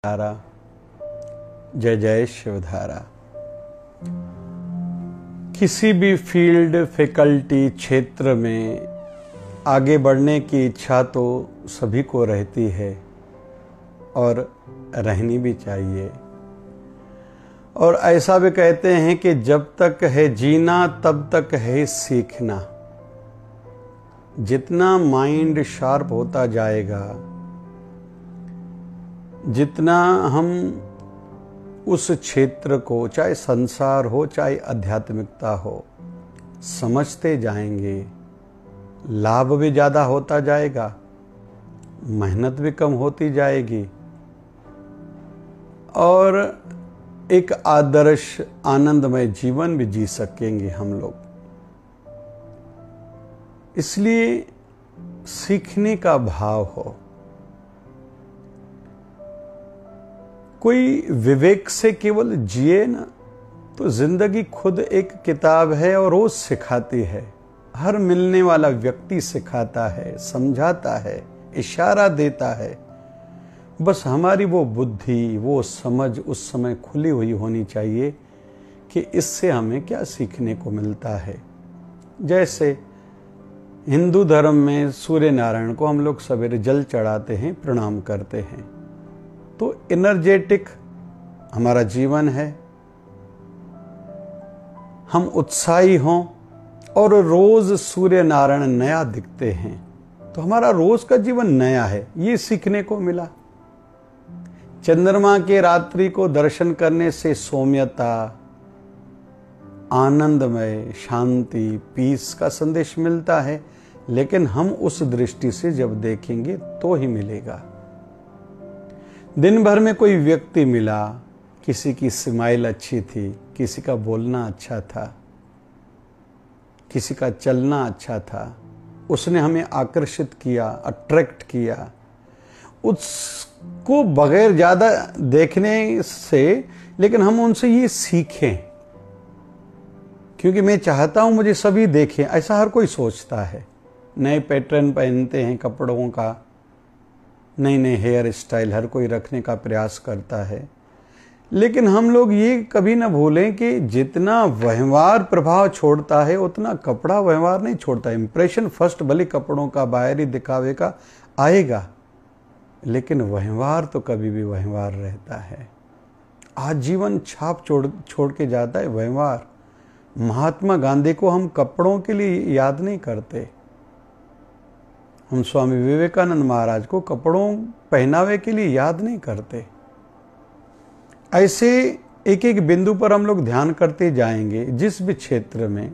धारा, जय जय शिवधारा। किसी भी फील्ड, फैकल्टी, क्षेत्र में आगे बढ़ने की इच्छा तो सभी को रहती है और रहनी भी चाहिए। और ऐसा भी कहते हैं कि जब तक है जीना तब तक है सीखना। जितना माइंड शार्प होता जाएगा, जितना हम उस क्षेत्र को, चाहे संसार हो चाहे आध्यात्मिकता हो, समझते जाएंगे, लाभ भी ज़्यादा होता जाएगा, मेहनत भी कम होती जाएगी और एक आदर्श आनंदमय जीवन भी जी सकेंगे हम लोग। इसलिए सीखने का भाव हो। कोई विवेक से केवल जिए ना, तो जिंदगी खुद एक किताब है और रोज सिखाती है। हर मिलने वाला व्यक्ति सिखाता है, समझाता है, इशारा देता है। बस हमारी वो बुद्धि, वो समझ उस समय खुली हुई होनी चाहिए कि इससे हमें क्या सीखने को मिलता है। जैसे हिंदू धर्म में सूर्य नारायण को हम लोग सवेरे जल चढ़ाते हैं, प्रणाम करते हैं, तो एनर्जेटिक हमारा जीवन है। हम उत्साही हों और रोज सूर्य नारायण नया दिखते हैं तो हमारा रोज का जीवन नया है, ये सीखने को मिला। चंद्रमा के रात्रि को दर्शन करने से सौम्यता, आनंदमय, शांति, पीस का संदेश मिलता है, लेकिन हम उस दृष्टि से जब देखेंगे तो ही मिलेगा। दिन भर में कोई व्यक्ति मिला, किसी की स्माइल अच्छी थी, किसी का बोलना अच्छा था, किसी का चलना अच्छा था, उसने हमें आकर्षित किया, अट्रैक्ट किया। उसको बगैर ज़्यादा देखने से, लेकिन हम उनसे ये सीखें, क्योंकि मैं चाहता हूं मुझे सभी देखें, ऐसा हर कोई सोचता है। नए पैटर्न पहनते हैं कपड़ों का, नई नई हेयर स्टाइल हर कोई रखने का प्रयास करता है, लेकिन हम लोग ये कभी ना भूलें कि जितना व्यवहार प्रभाव छोड़ता है उतना कपड़ा व्यवहार नहीं छोड़ता। इंप्रेशन फर्स्ट भले कपड़ों का, बाहरी दिखावे का आएगा, लेकिन व्यवहार तो कभी भी व्यवहार रहता है। आजीवन छाप छोड़ के जाता है व्यवहार। महात्मा गांधी को हम कपड़ों के लिए याद नहीं करते, हम स्वामी विवेकानंद महाराज को कपड़ों पहनावे के लिए याद नहीं करते। ऐसे एक एक बिंदु पर हम लोग ध्यान करते जाएंगे। जिस भी क्षेत्र में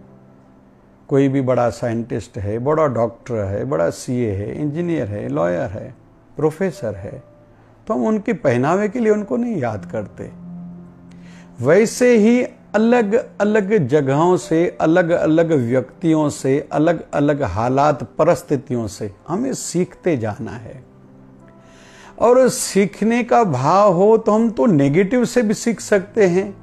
कोई भी बड़ा साइंटिस्ट है, बड़ा डॉक्टर है, बड़ा सीए है, इंजीनियर है, लॉयर है, प्रोफेसर है, तो हम उनके पहनावे के लिए उनको नहीं याद करते। वैसे ही अलग अलग जगहों से, अलग अलग व्यक्तियों से, अलग अलग हालात, परिस्थितियों से हमें सीखते जाना है। और सीखने का भाव हो तो हम तो नेगेटिव से भी सीख सकते हैं।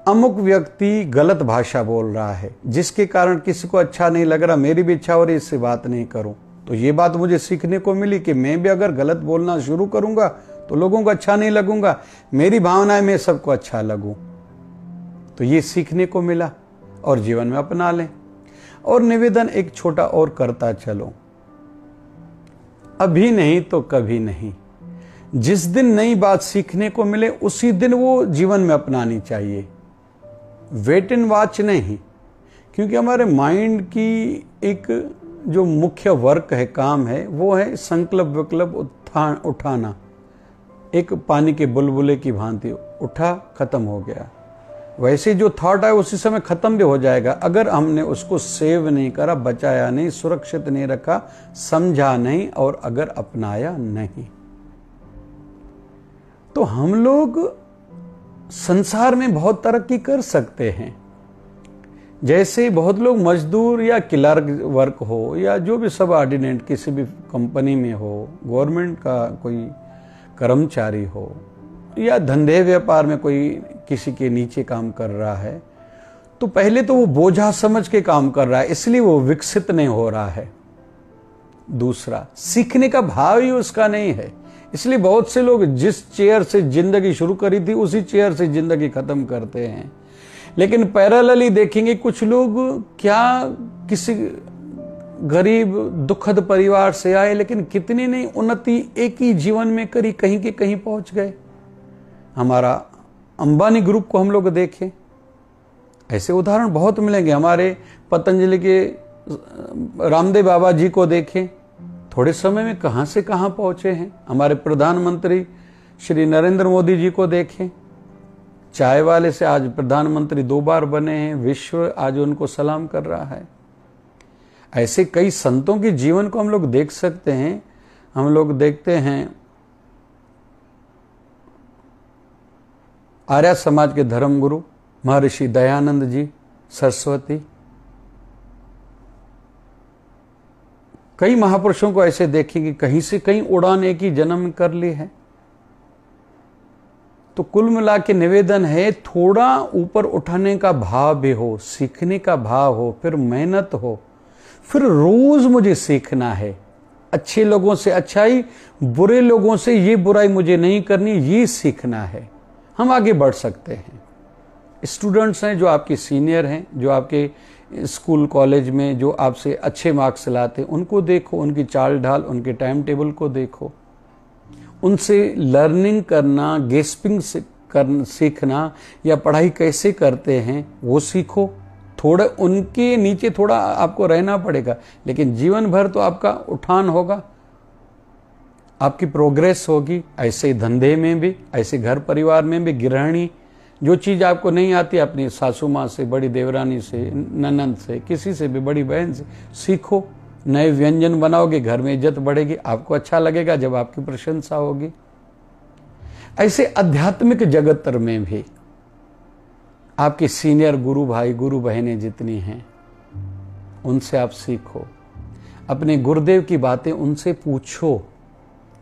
अमुक व्यक्ति गलत भाषा बोल रहा है, जिसके कारण किसी को अच्छा नहीं लग रहा, मेरी भी इच्छा हो रही इससे बात नहीं करूं, तो ये बात मुझे सीखने को मिली कि मैं भी अगर गलत बोलना शुरू करूंगा तो लोगों को अच्छा नहीं लगूंगा। मेरी भावना है मैं सबको अच्छा लगूं, तो ये सीखने को मिला और जीवन में अपना लें। और निवेदन एक छोटा और करता चलो, अभी नहीं तो कभी नहीं। जिस दिन नई बात सीखने को मिले उसी दिन वो जीवन में अपनानी चाहिए, वेट एंड वॉच नहीं। क्योंकि हमारे माइंड की एक जो मुख्य वर्क है, काम है, वो है संकल्प विकल्प उठाना। एक पानी के बुलबुले की भांति उठा, खत्म हो गया। वैसे जो थॉट है उसी समय खत्म भी हो जाएगा अगर हमने उसको सेव नहीं करा, बचाया नहीं, सुरक्षित नहीं रखा, समझा नहीं और अगर अपनाया नहीं। तो हम लोग संसार में बहुत तरक्की कर सकते हैं। जैसे बहुत लोग मजदूर या क्लर्क वर्क हो या जो भी सब ऑर्डिनेट किसी भी कंपनी में हो, गवर्नमेंट का कोई कर्मचारी हो या धंधे व्यापार में कोई किसी के नीचे काम कर रहा है, तो पहले तो वो बोझा समझ के काम कर रहा है, इसलिए वो विकसित नहीं हो रहा है। दूसरा, सीखने का भाव ही उसका नहीं है, इसलिए बहुत से लोग जिस चेयर से जिंदगी शुरू करी थी उसी चेयर से जिंदगी खत्म करते हैं। लेकिन पैरेलली देखेंगे कुछ लोग क्या किसी गरीब दुखद परिवार से आए, लेकिन कितनी नहीं उन्नति एक ही जीवन में करी, कहीं के कहीं पहुंच गए। हमारा अंबानी ग्रुप को हम लोग देखें, ऐसे उदाहरण बहुत मिलेंगे। हमारे पतंजलि के रामदेव बाबा जी को देखें, थोड़े समय में कहां से कहां पहुंचे हैं। हमारे प्रधानमंत्री श्री नरेंद्र मोदी जी को देखें, चाय वाले से आज प्रधानमंत्री 2 बार बने हैं, विश्व आज उनको सलाम कर रहा है। ऐसे कई संतों के जीवन को हम लोग देख सकते हैं। हम लोग देखते हैं आर्य समाज के धर्मगुरु महर्षि दयानंद जी सरस्वती, कई महापुरुषों को ऐसे देखेंगे कहीं से कहीं उड़ान एक ही जन्म कर ली है। तो कुल मिला के निवेदन है, थोड़ा ऊपर उठाने का भाव भी हो, सीखने का भाव हो, फिर मेहनत हो, फिर रोज मुझे सीखना है। अच्छे लोगों से अच्छाई, बुरे लोगों से ये बुराई मुझे नहीं करनी, ये सीखना है। हम आगे बढ़ सकते हैं। स्टूडेंट्स हैं जो आपके सीनियर हैं, जो आपके स्कूल कॉलेज में जो आपसे अच्छे मार्क्स लाते हैं, उनको देखो, उनकी चाल ढाल, उनके टाइम टेबल को देखो, उनसे लर्निंग करना, गेस्पिंग सीखना या पढ़ाई कैसे करते हैं वो सीखो। थोड़ा उनके नीचे थोड़ा आपको रहना पड़ेगा, लेकिन जीवन भर तो आपका उठान होगा, आपकी प्रोग्रेस होगी। ऐसे धंधे में भी, ऐसे घर परिवार में भी, गृहिणी जो चीज़ आपको नहीं आती अपनी सासू माँ से, बड़ी देवरानी से, ननंद से, किसी से भी, बड़ी बहन से सीखो। नए व्यंजन बनाओगे, घर में इज्जत बढ़ेगी, आपको अच्छा लगेगा जब आपकी प्रशंसा होगी। ऐसे आध्यात्मिक जगत में भी आपके सीनियर गुरु भाई गुरु बहनें जितनी हैं उनसे आप सीखो। अपने गुरुदेव की बातें उनसे पूछो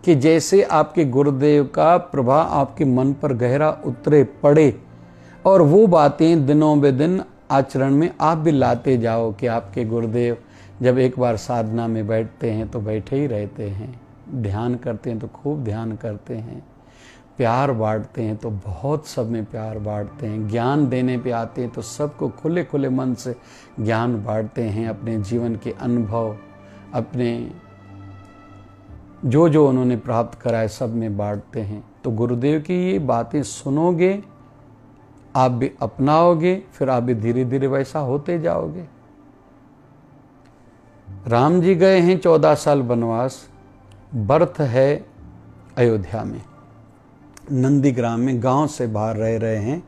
कि जैसे आपके गुरुदेव का प्रभाव आपके मन पर गहरा उतरे पड़े, और वो बातें दिनों बे दिन आचरण में आप भी लाते जाओ कि आपके गुरुदेव जब एक बार साधना में बैठते हैं तो बैठे ही रहते हैं, ध्यान करते हैं तो खूब ध्यान करते हैं, प्यार बांटते हैं तो बहुत सब में प्यार बांटते हैं, ज्ञान देने पे आते हैं तो सबको खुले खुले मन से ज्ञान बांटते हैं। अपने जीवन के अनुभव, अपने जो जो उन्होंने प्राप्त करा है सब में बांटते हैं। तो गुरुदेव की ये बातें सुनोगे, आप भी अपनाओगे, फिर आप भी धीरे धीरे वैसा होते जाओगे। राम जी गए हैं 14 साल वनवास, बर्थ है अयोध्या में, नंदीग्राम में, गांव से बाहर रह रहे हैं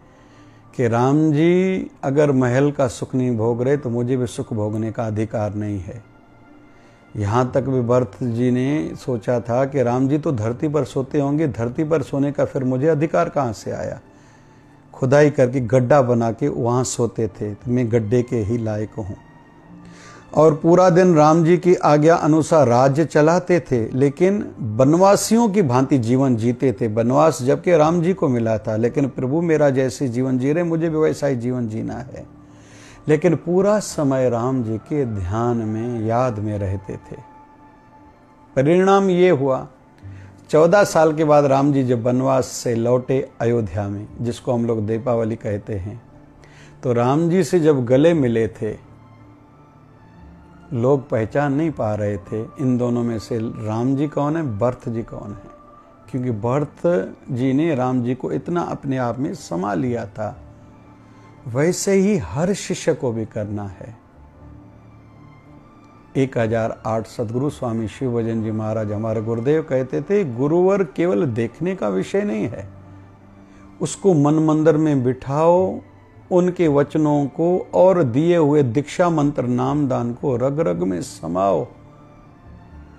कि राम जी अगर महल का सुख नहीं भोग रहे तो मुझे भी सुख भोगने का अधिकार नहीं है। यहाँ तक भी भरत जी ने सोचा था कि राम जी तो धरती पर सोते होंगे, धरती पर सोने का फिर मुझे अधिकार कहाँ से आया। खुदाई करके गड्ढा बना के वहाँ सोते थे, तो मैं गड्ढे के ही लायक हूँ। और पूरा दिन राम जी की आज्ञा अनुसार राज्य चलाते थे, लेकिन वनवासियों की भांति जीवन जीते थे। वनवास जबकि राम जी को मिला था, लेकिन प्रभु मेरा जैसे जीवन जी रहे मुझे भी वैसा ही जीवन जीना है। लेकिन पूरा समय राम जी के ध्यान में, याद में रहते थे। परिणाम ये हुआ, 14 साल के बाद राम जी जब वनवास से लौटे अयोध्या में, जिसको हम लोग दीपावली कहते हैं, तो राम जी से जब गले मिले थे, लोग पहचान नहीं पा रहे थे इन दोनों में से राम जी कौन है, भरत जी कौन है, क्योंकि भरत जी ने राम जी को इतना अपने आप में समा लिया था। वैसे ही हर शिष्य को भी करना है। 1008 सदगुरु स्वामी शिव भजन जी महाराज हमारे गुरुदेव कहते थे, गुरुवर केवल देखने का विषय नहीं है, उसको मन मंदिर में बिठाओ, उनके वचनों को और दिए हुए दीक्षा मंत्र नाम दान को रग रग में समाओ।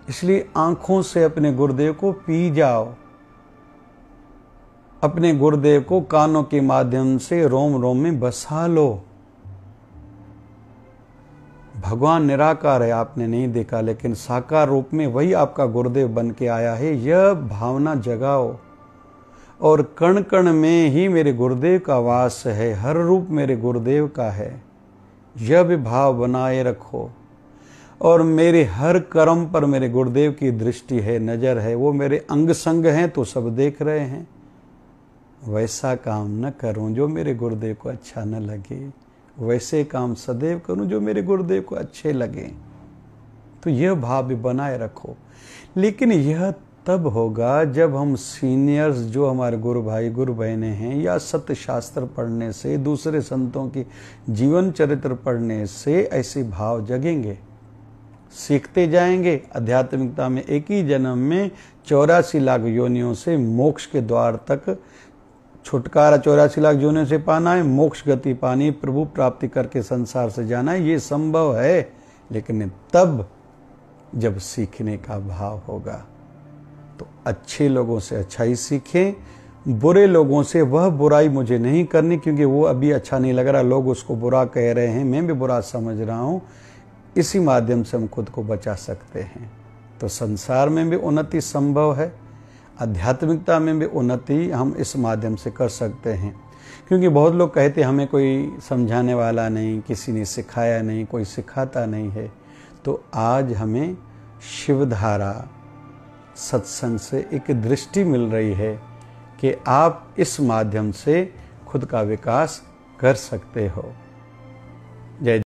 इसलिए आंखों से अपने गुरुदेव को पी जाओ, अपने गुरुदेव को कानों के माध्यम से रोम रोम में बसा लो। भगवान निराकार है, आपने नहीं देखा, लेकिन साकार रूप में वही आपका गुरुदेव बन के आया है। यह भावना जगाओ, और कण कण में ही मेरे गुरुदेव का वास है, हर रूप मेरे गुरुदेव का है, यह भी भाव बनाए रखो। और मेरे हर कर्म पर मेरे गुरुदेव की दृष्टि है, नज़र है, वो मेरे अंग संग हैं तो सब देख रहे हैं, वैसा काम न करूं जो मेरे गुरुदेव को अच्छा न लगे, वैसे काम सदैव करूं जो मेरे गुरुदेव को अच्छे लगे। तो यह भाव भी बनाए रखो। लेकिन यह तब होगा जब हम सीनियर्स जो हमारे गुरु भाई गुरु बहनें हैं, या सत्य शास्त्र पढ़ने से, दूसरे संतों की जीवन चरित्र पढ़ने से ऐसे भाव जगेंगे, सीखते जाएंगे। आध्यात्मिकता में एक ही जन्म में 84 लाख योनियों से मोक्ष के द्वार तक छुटकारा 84 लाख योनियों से पाना है, मोक्ष गति पानी, प्रभु प्राप्ति करके संसार से जाना है, ये संभव है। लेकिन तब जब सीखने का भाव होगा। तो अच्छे लोगों से अच्छाई सीखें, बुरे लोगों से वह बुराई मुझे नहीं करनी क्योंकि वो अभी अच्छा नहीं लग रहा, लोग उसको बुरा कह रहे हैं, मैं भी बुरा समझ रहा हूँ। इसी माध्यम से हम खुद को बचा सकते हैं। तो संसार में भी उन्नति संभव है, आध्यात्मिकता में भी उन्नति हम इस माध्यम से कर सकते हैं। क्योंकि बहुत लोग कहते हैं हमें कोई समझाने वाला नहीं, किसी ने सिखाया नहीं, कोई सिखाता नहीं है। तो आज हमें शिवधारा सत्संग से एक दृष्टि मिल रही है कि आप इस माध्यम से खुद का विकास कर सकते हो। जय